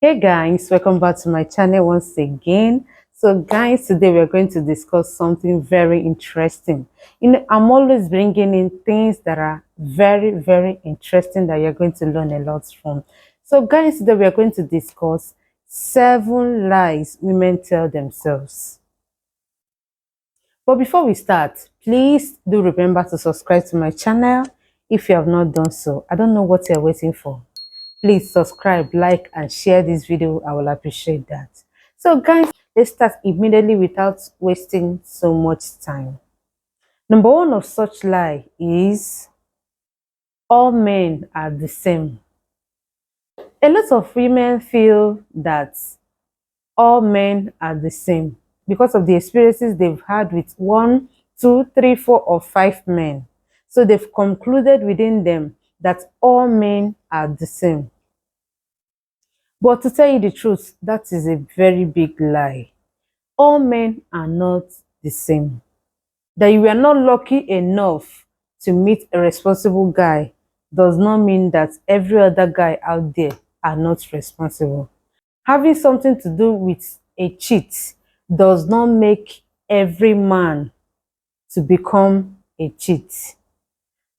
Hey guys, welcome back to my channel once again. So guys, today we're going to discuss something very interesting. I'm always bringing in things that are very interesting that you're going to learn a lot from. So guys, today we're going to discuss 7 lies women tell themselves. But before we start, please do remember to subscribe to my channel if you have not done so. I don't know what you're waiting for. Please subscribe, like, and share this video. I will appreciate that. So guys, let's start immediately without wasting so much time. Number one of such lie is all men are the same. A lot of women feel that all men are the same because of the experiences they've had with 1, 2, 3, 4, or 5 men. So they've concluded within them that all men are the same. But to tell you the truth, that is a very big lie. All men are not the same. That you are not lucky enough to meet a responsible guy does not mean that every other guy out there are not responsible. Having something to do with a cheat does not make every man to become a cheat.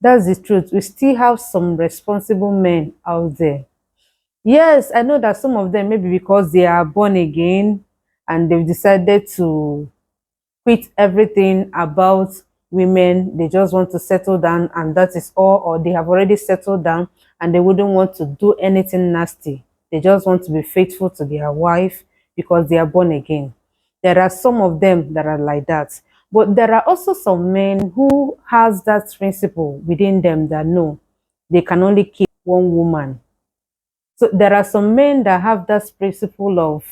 That's the truth. We still have some responsible men out there. Yes, I know that some of them, maybe because they are born again and they've decided to quit everything about women, they just want to settle down and that is all, or they have already settled down and they wouldn't want to do anything nasty. They just want to be faithful to their wife because they are born again. There are some of them that are like that. But there are also some men who has that principle within them that no, they can only keep one woman. So there are some men that have that principle of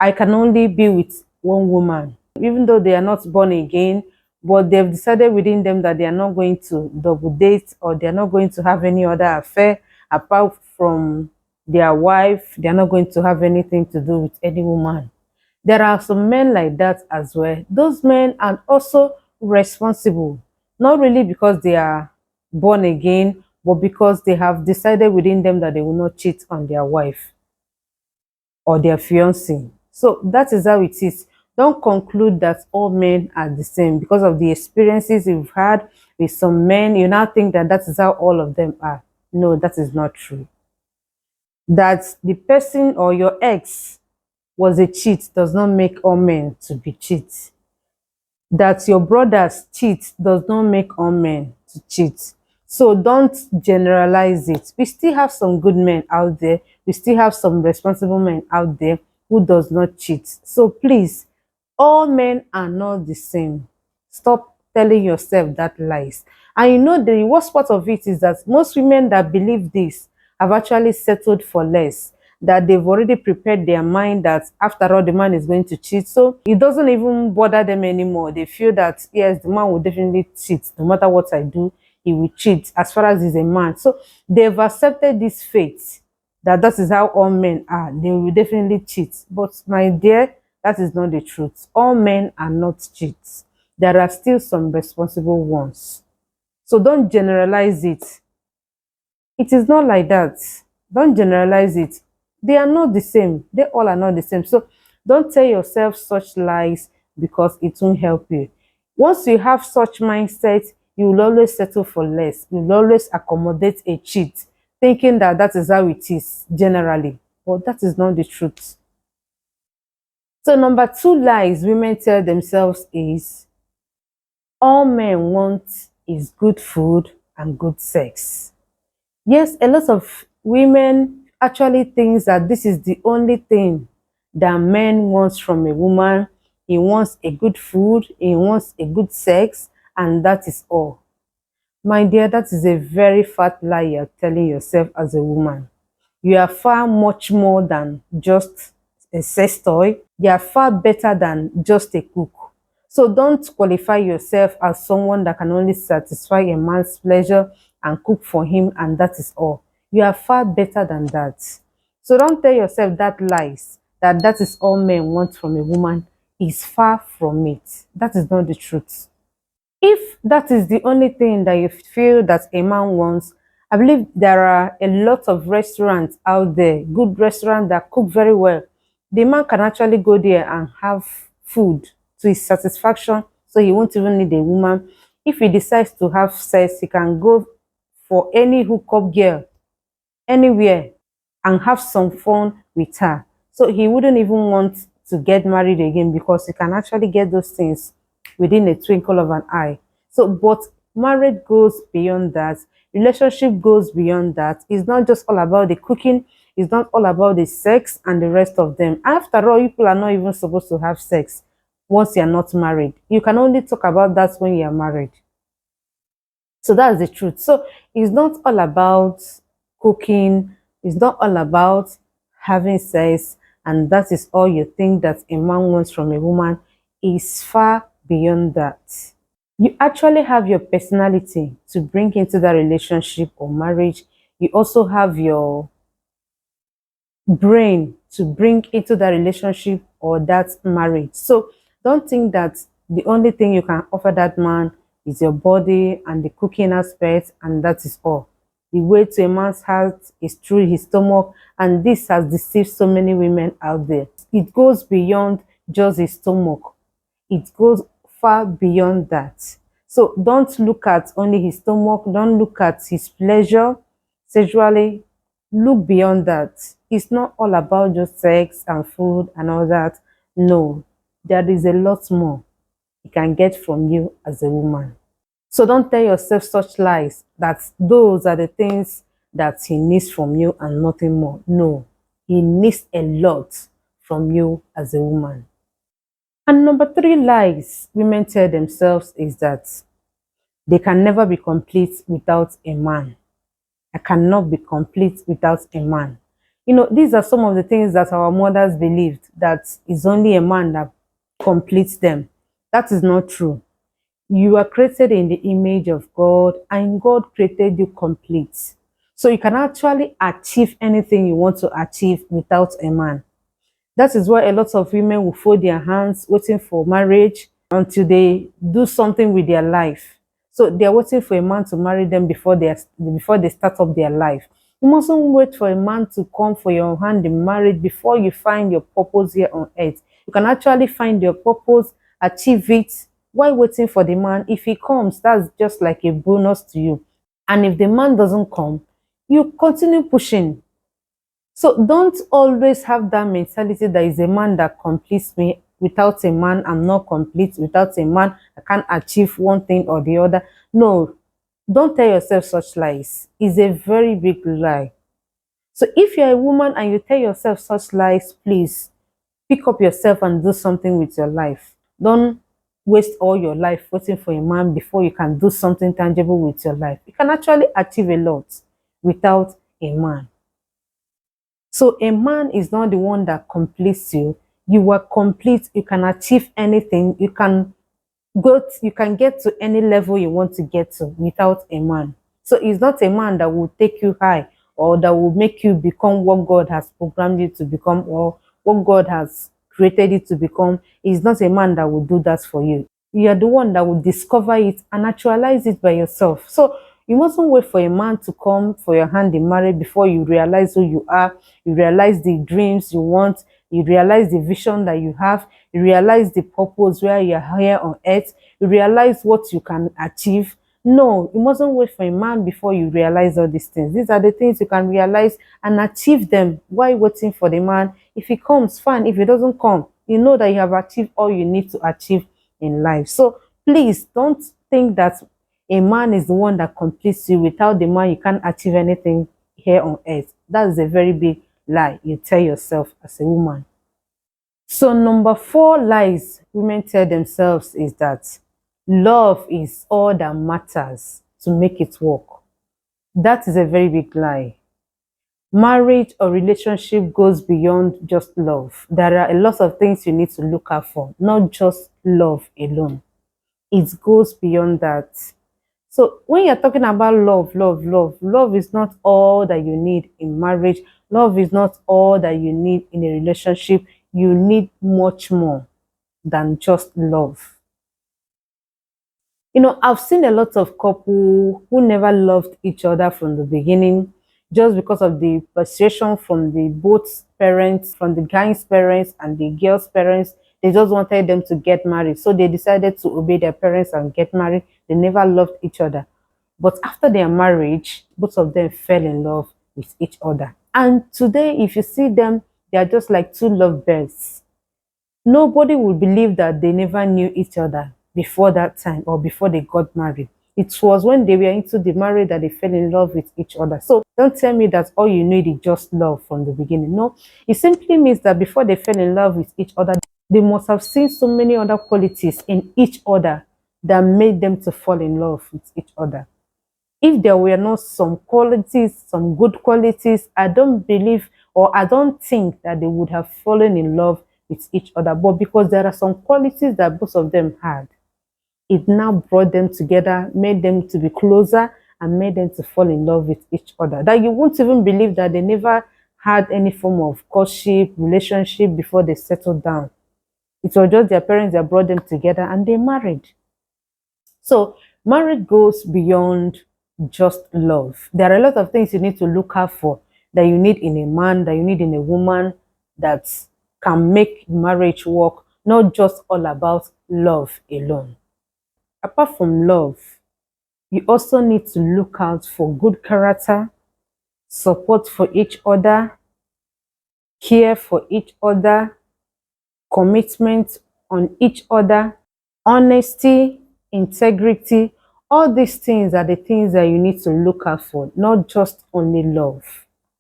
I can only be with one woman, even though they are not born again, but they've decided within them that they are not going to double date or they are not going to have any other affair apart from their wife. They are not going to have anything to do with any woman. There are some men like that as well. Those men are also responsible, not really because they are born again, but because they have decided within them that they will not cheat on their wife or their fiancé. So that is how it is. Don't conclude that all men are the same because of the experiences you've had with some men. You now think that that is how all of them are. No, that is not true. That the person or your ex was a cheat does not make all men to be cheats. That your brothers cheat does not make all men to cheat. So don't generalize it. We still have some good men out there. We still have some responsible men out there who does not cheat. So please, all men are not the same. Stop telling yourself that lies. And you know the worst part of it is that most women that believe this have actually settled for less, that they've already prepared their mind that after all the man is going to cheat, so it doesn't even bother them anymore. They feel that yes, the man will definitely cheat no matter what I do, he will cheat as far as he's a man. So they've accepted this fate that that is how all men are, they will definitely cheat. But my dear, that is not the truth. All men are not cheats. There are still some responsible ones. So don't generalize it. It is not like that. Don't generalize it. They are not the same. They all are not the same. So don't tell yourself such lies because it won't help you. Once you have such mindset, you will always settle for less. You will always accommodate a cheat, thinking that that is how it is generally. But that is not the truth. So number 2 lies women tell themselves is all men want is good food and good sex. Yes, a lot of women actually think that this is the only thing that men wants from a woman. He wants a good food, he wants a good sex, and that is all. My dear, that is a very fat lie you're telling yourself as a woman. You are far much more than just a sex toy. You are far better than just a cook. So don't qualify yourself as someone that can only satisfy a man's pleasure and cook for him and that is all. You are far better than that. So don't tell yourself that lies, that that is all men want from a woman. Is far from it. That is not the truth. If that is the only thing that you feel that a man wants, I believe there are a lot of restaurants out there, good restaurants that cook very well. The man can actually go there and have food to his satisfaction, so he won't even need a woman. If he decides to have sex, he can go for any hookup girl anywhere and have some fun with her. So he wouldn't even want to get married again because he can actually get those things within a twinkle of an eye. So, but marriage goes beyond that. Relationship goes beyond that. It's not just all about the cooking. It's not all about the sex and the rest of them. After all, people are not even supposed to have sex once you're not married. You can only talk about that when you're married. So that's the truth. So it's not all about cooking, it's not all about having sex, and that is all you think that a man wants from a woman. Is far beyond that. You actually have your personality to bring into that relationship or marriage. You also have your brain to bring into that relationship or that marriage. So don't think that the only thing you can offer that man is your body and the cooking aspect, and that is all. The way to a man's heart is through his stomach, and this has deceived so many women out there. It goes beyond just his stomach. It goes far beyond that. So don't look at only his stomach, don't look at his pleasure sexually. Look beyond that. It's not all about just sex and food and all that. No, there is a lot more he can get from you as a woman. So don't tell yourself such lies that those are the things that he needs from you and nothing more. No, he needs a lot from you as a woman. And number three lies women tell themselves is that they can never be complete without a man. I cannot be complete without a man. You know, these are some of the things that our mothers believed, that it's only a man that completes them. That is not true. You are created in the image of God, and God created you complete. So you can actually achieve anything you want to achieve without a man. That is why a lot of women will fold their hands waiting for marriage until they do something with their life. So they're waiting for a man to marry them before they start up their life. You mustn't wait for a man to come for your hand in marriage before you find your purpose here on earth. You can actually find your purpose, achieve it while waiting for the man. If he comes, that's just like a bonus to you. And if the man doesn't come, you continue pushing. So don't always have that mentality that is a man that completes me. Without a man, I'm not complete. Without a man, I can't achieve one thing or the other. No, don't tell yourself such lies. It's a very big lie. So if you're a woman and you tell yourself such lies, please pick up yourself and do something with your life. Don't waste all your life waiting for a man before you can do something tangible with your life. You can actually achieve a lot without a man. So a man is not the one that completes you. You are complete. You can achieve anything. You can get to any level you want to get to without a man. So it's not a man that will take you high or that will make you become what God has programmed you to become or what God has created you to become. It's not a man that will do that for you. You are the one that will discover it and actualize it by yourself. So you mustn't wait for a man to come for your hand in marriage before you realize who you are, you realize the dreams you want, you realize the vision that you have, you realize the purpose where you're here on earth, you realize what you can achieve. No, you mustn't wait for a man before you realize all these things. These are the things you can realize and achieve them while waiting for the man. If he comes, fine. If he doesn't come, you know that you have achieved all you need to achieve in life. So please don't think that a man is the one that completes you. Without the man, you can't achieve anything here on earth. That is a very big lie you tell yourself as a woman. So number four lies women tell themselves is that love is all that matters to make it work. That is a very big lie. Marriage or relationship goes beyond just love. There are a lot of things you need to look out for, not just love alone. It goes beyond that. So when you're talking about love is not all that you need in marriage. Love is not all that you need in a relationship. You need much more than just love. I've seen a lot of couple who never loved each other from the beginning just because of the persuasion from the both parents, from the guy's parents and the girl's parents. They just wanted them to get married. So they decided to obey their parents and get married. They never loved each other. But after their marriage, both of them fell in love with each other. And today, if you see them, they are just like two lovebirds. Nobody would believe that they never knew each other before that time or before they got married. It was when they were into the marriage that they fell in love with each other. So don't tell me that all you need is just love from the beginning. No, it simply means that before they fell in love with each other, they must have seen so many other qualities in each other that made them to fall in love with each other. If there were not some qualities, some good qualities, I don't believe or I don't think that they would have fallen in love with each other. But because there are some qualities that both of them had, it now brought them together, made them to be closer, and made them to fall in love with each other. That you won't even believe that they never had any form of courtship, relationship before they settled down. It was just their parents that brought them together and they married. So marriage goes beyond just love. There are a lot of things you need to look out for, that you need in a man, that you need in a woman, that can make marriage work, not just all about love alone. Apart from love, you also need to look out for good character, support for each other, care for each other, commitment on each other, honesty, integrity. All these things are the things that you need to look out for, not just only love.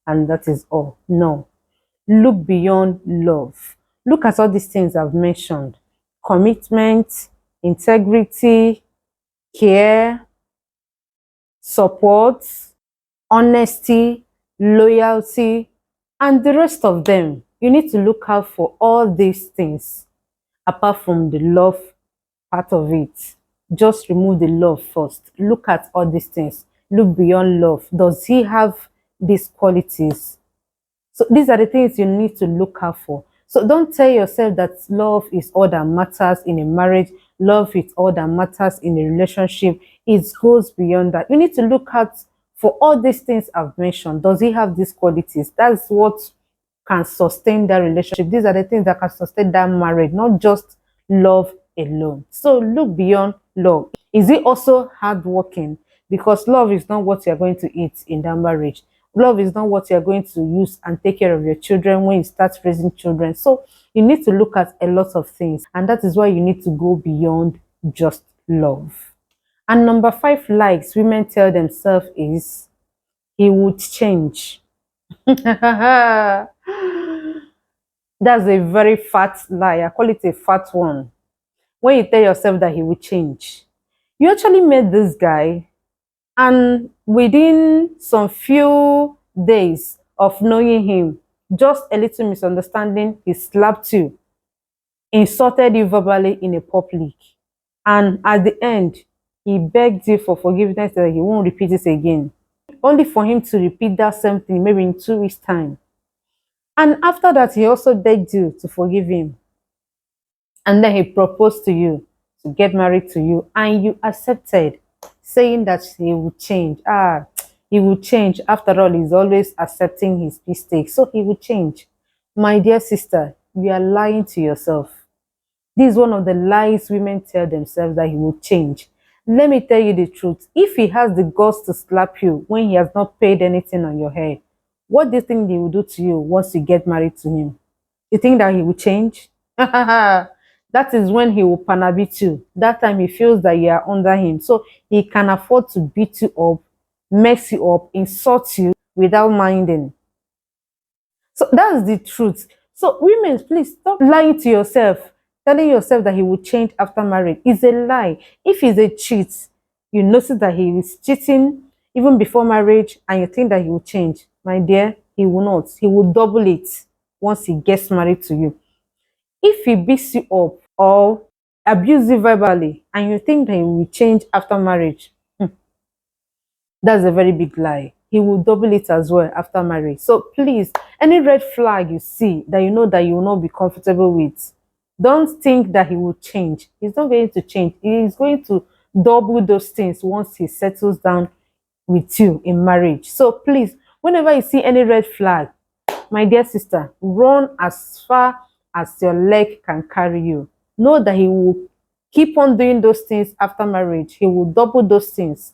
And that is all. No. Look beyond love. Look at all these things I've mentioned: commitment, integrity, care, support, honesty, loyalty, and the rest of them. You need to look out for all these things apart from the love part of it. Just remove the love first. Look at all these things. Look beyond love. Does he have these qualities? So these are the things you need to look out for. So don't tell yourself that love is all that matters in a marriage. Love is all that matters in a relationship. It goes beyond that. You need to look at for all these things I've mentioned. Does he have these qualities? That's what can sustain that relationship. These are the things that can sustain that marriage, not just love alone. So look beyond love. Is it also hardworking? Because love is not what you're going to eat in that marriage. Love is not what you're going to use and take care of your children when you start raising children. So you need to look at a lot of things, and that is why you need to go beyond just love. And number 5 likes women tell themselves is, he would change. That's a very fat lie. I call it a fat one. When you tell yourself that he will change, you actually met this guy, and within some few days of knowing him, just a little misunderstanding, he slapped you, insulted you verbally in a public, and at the end, he begged you for forgiveness that he won't repeat it again, only for him to repeat that same thing maybe in 2 weeks' time. And after that, he also begged you to forgive him. And then he proposed to you to get married to you, and you accepted, saying that he would change. He would change. After all, he's always accepting his mistakes, so he would change. My dear sister, you are lying to yourself. This is one of the lies women tell themselves, that he will change. Let me tell you the truth. If he has the guts to slap you when he has not paid anything on your head, what do you think he will do to you once you get married to him? You think that he will change? That is when he will panabit you. That time he feels that you are under him. So he can afford to beat you up, mess you up, insult you without minding. So that's the truth. So women, please stop lying to yourself, telling yourself that he will change after marriage. It's a lie. If he's a cheat, you notice that he is cheating even before marriage, and you think that he will change. My dear, he will not. He will double it once he gets married to you. If he beats you up or abuse you verbally, and you think that he will change after marriage, that's a very big lie. He will double it as well after marriage. So please, any red flag you see that you know that you will not be comfortable with, don't think that he will change. He's not going to change. He is going to double those things once he settles down with you in marriage. So please, whenever you see any red flag, my dear sister, run as far as your leg can carry you. Know that he will keep on doing those things after marriage. He will double those things.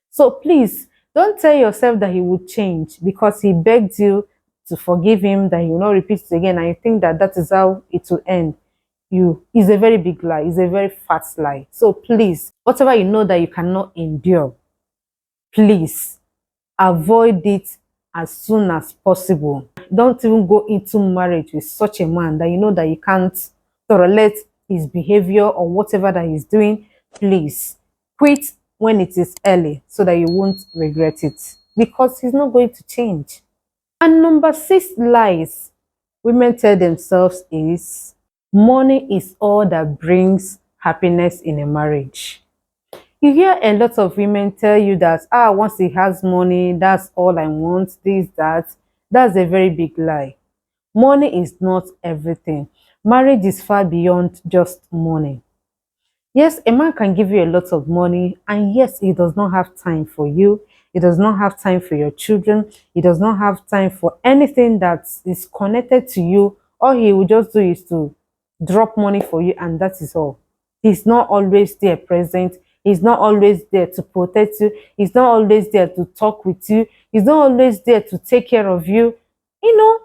So please, don't tell yourself that he would change because he begged you to forgive him, that he will not repeat it again, and you think that that is how it will end. You is a very big lie. It's a very fat lie. So please, whatever you know that you cannot endure, please avoid it as soon as possible. Don't even go into marriage with such a man that you know that you can't tolerate his behavior or whatever that he's doing. Please quit when it is early so that you won't regret it, because he's not going to change. And number 6 lies women tell themselves is money is all that brings happiness in a marriage. You hear a lot of women tell you that, once he has money, that's all I want, this, that. That's a very big lie. Money is not everything. Marriage is far beyond just money. Yes, a man can give you a lot of money, and yes, he does not have time for you. He does not have time for your children. He does not have time for anything that is connected to you. All he will just do is to drop money for you, and that is all. He's not always there present. He's not always there to protect you. He's not always there to talk with you. He's not always there to take care of you. You know,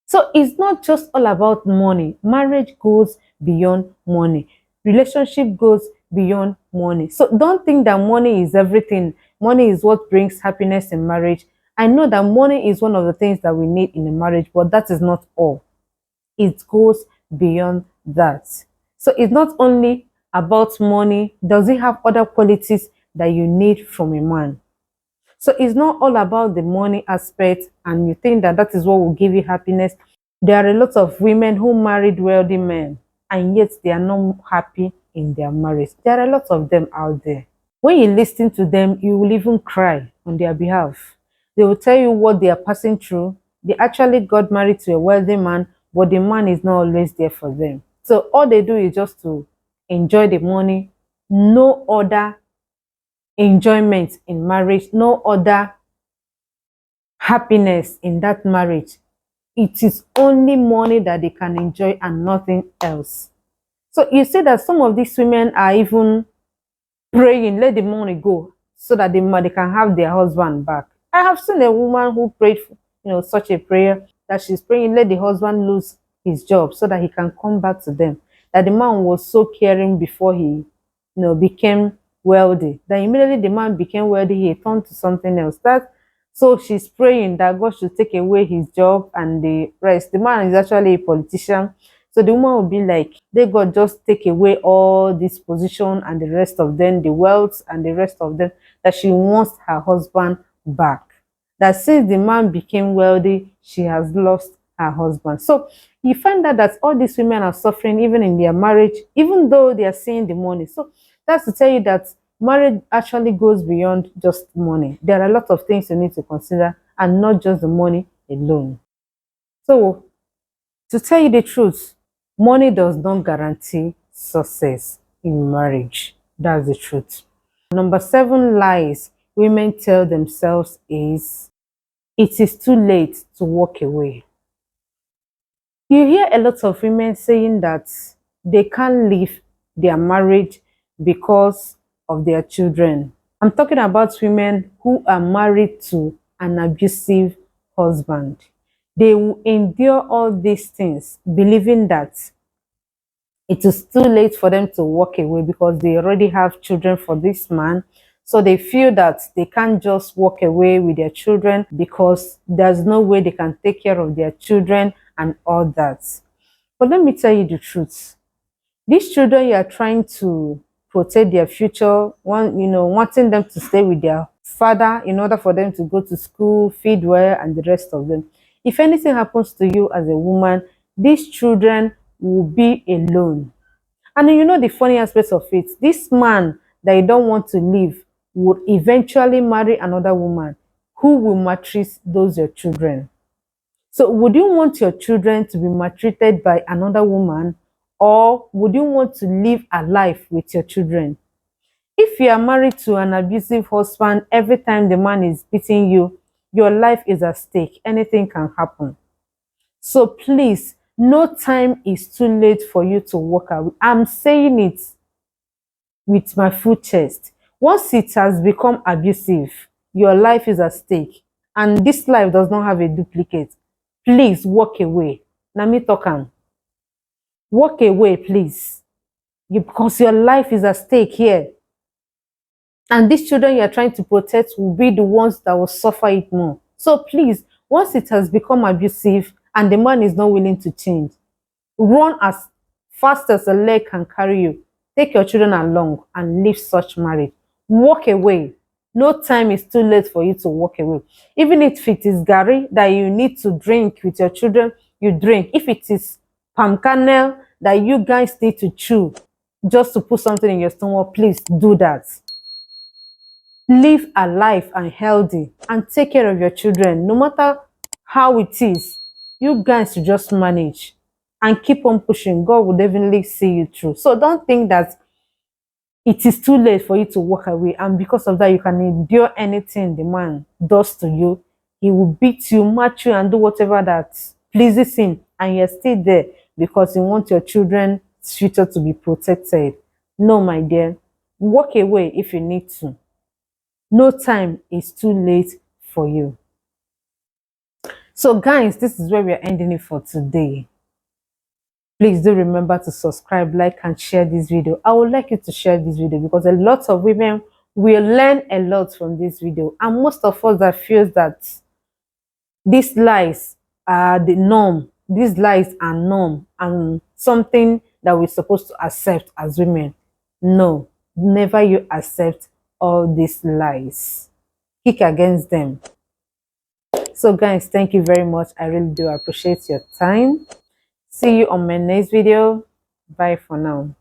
so it's not just all about money. Marriage goes beyond money. Relationship goes beyond money. So don't think that money is everything. Money is what brings happiness in marriage. I know that money is one of the things that we need in a marriage, but that is not all. It goes beyond that. So it's not only about money. Does it have other qualities that you need from a man? So it's not all about the money aspect and you think that that is what will give you happiness. There are a lot of women who married wealthy men and yet they are not happy in their marriage. There are a lot of them out there. When you listen to them, you will even cry on their behalf. They will tell you what they are passing through. They actually got married to a wealthy man, but the man is not always there for them. So all they do is just to enjoy the money. No other enjoyment in marriage, no other happiness in that marriage. It is only money that they can enjoy and nothing else. So you see that some of these women are even praying, let the money go so that they can have their husband back. I have seen a woman who prayed for, such a prayer that she's praying, let the husband lose his job so that he can come back to them. That the man was so caring before he, became wealthy. Then immediately the man became wealthy, he turned to something else. So she's praying that God should take away his job and the rest. The man is actually a politician. So the woman will be like, they God just take away all this position and the rest of them, the wealth and the rest of them, that she wants her husband back. That since the man became wealthy, she has lost her husband. So you find that all these women are suffering even in their marriage, even though they are seeing the money. So that's to tell you that marriage actually goes beyond just money. There are a lot of things you need to consider and not just the money alone. So to tell you the truth, money does not guarantee success in marriage. That's the truth. Number 7 lies women tell themselves is it is too late to walk away. You hear a lot of women saying that they can't leave their marriage because of their children. I'm talking about women who are married to an abusive husband. They will endure all these things, believing that it is too late for them to walk away because they already have children for this man. So they feel that they can't just walk away with their children because there's no way they can take care of their children and all that. But let me tell you the truth. These children, you are trying to protect their future, wanting them to stay with their father in order for them to go to school, feed well, and the rest of them. If anything happens to you as a woman, these children will be alone. And the funny aspect of it, this man that you don't want to leave would eventually marry another woman who will maltreat those your children. So would you want your children to be maltreated by another woman, Or would you want to live a life with your children? If you are married to an abusive husband, every time the man is beating you, your life is at stake. Anything can happen. So please, no time is too late for you to walk away. I'm saying it with my full chest. Once it has become abusive, your life is at stake. And this life does not have a duplicate. Please walk away. Now me talking. Walk away, please. Because your life is at stake here. And these children you are trying to protect will be the ones that will suffer it more. So please, once it has become abusive and the man is not willing to change, run as fast as a leg can carry you. Take your children along and leave such marriage. Walk away. No time is too late for you to walk away. Even if it is Gary that you need to drink with your children, you drink. If it is palm kernel that you guys need to chew just to put something in your stomach, please do that. Live a life and healthy and take care of your children. No matter how it is, you guys should just manage and keep on pushing. God will definitely see you through. So don't think that it is too late for you to walk away, and because of that you can endure anything the man does to you. He will beat you, match you, and do whatever that pleases him, and you're still there because you want your children's future to be protected. No, my dear, walk away if you need to. No time is too late for you. So guys, this is where we are ending it for today. Please do remember to subscribe, like, and share this video. I would like you to share this video because a lot of women will learn a lot from this video. And most of us that feels that these lies are the norm, these lies are norm and something that we're supposed to accept as women. No, never you accept all these lies. Kick against them. So guys, thank you very much. I really do appreciate your time. See you on my next video. Bye for now.